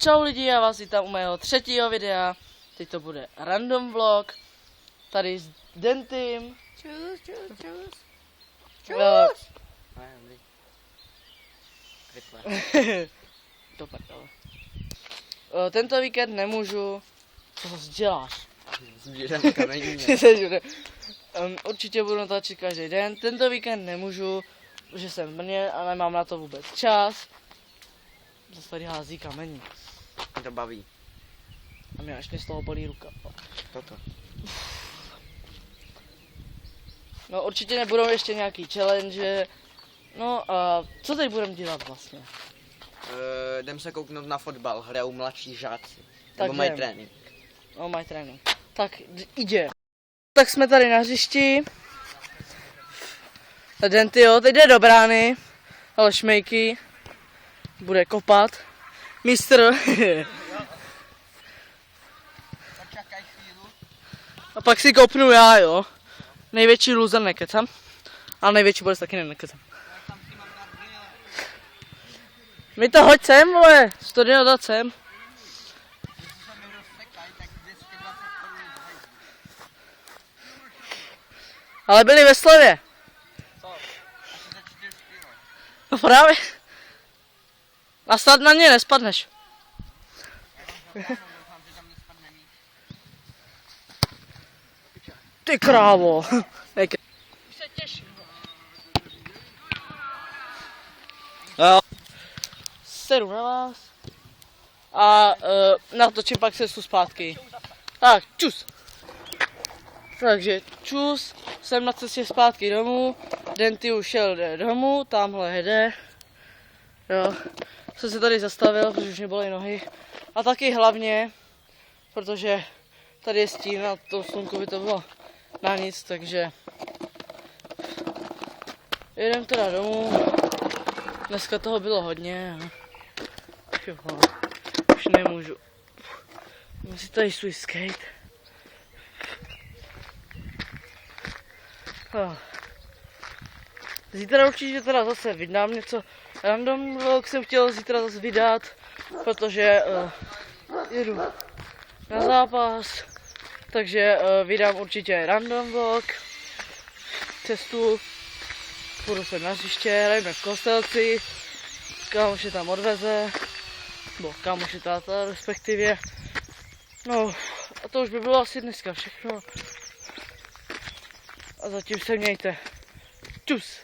Čau lidi, já vás vítám u mého třetího videa. Teď to bude random vlog. Tady s Dentym. Čus. To prdele. Tento víkend nemůžu. Co zase děláš? Sbírám kamení. Určitě budu natáčet každý den. Tento víkend nemůžu, protože jsem v Brně a nemám na to vůbec čas. Zase tady hází kamení. To baví. A mě až mě z toho bolí ruka. Toto. No určitě nebudou ještě nějaký challenge. No a co teď budeme dělat vlastně? Jdem se kouknout na fotbal, hrajou mladší žáci. Tak Nebo mají jdem. trénink. No, mají trénink. Tak jde. Tak jsme tady na hřišti. Denty, jo, teď jde do brány. Ale šmejky. Bude kopat. Mistr. A pak si kopnu já, jo. Největší loser nekecam. Ale největší bude taky nekecam. Mi to hoď sem, vole. Studio dát sem. Ale byli ve slevě. No právě. A snad na ně nespadneš. Ty krávo. Se těším. Sedu na vás. A natočím pak cestu zpátky. Tak, čus. Takže čus, jsem na cestě zpátky domů, Denty už šel domů, tamhle jede, jo, jsem se tady zastavil, protože už mě bolí nohy a taky hlavně, protože tady je stín a to slunku by to bylo na nic, takže jedem teda domů, dneska toho bylo hodně, jo, už nemůžu, mám si tady svůj skate. Zítra určitě teda zase vydám něco random vlog, jsem chtěl zítra zase vydat, protože jedu na zápas, takže vydám určitě random vlog, cestu, půjdu se na hřiště, hrajeme v Kostelci, kámoš je tam odveze, nebo kámoš je táta respektive, no a to už by bylo asi dneska všechno. A zatím se mějte. Čus.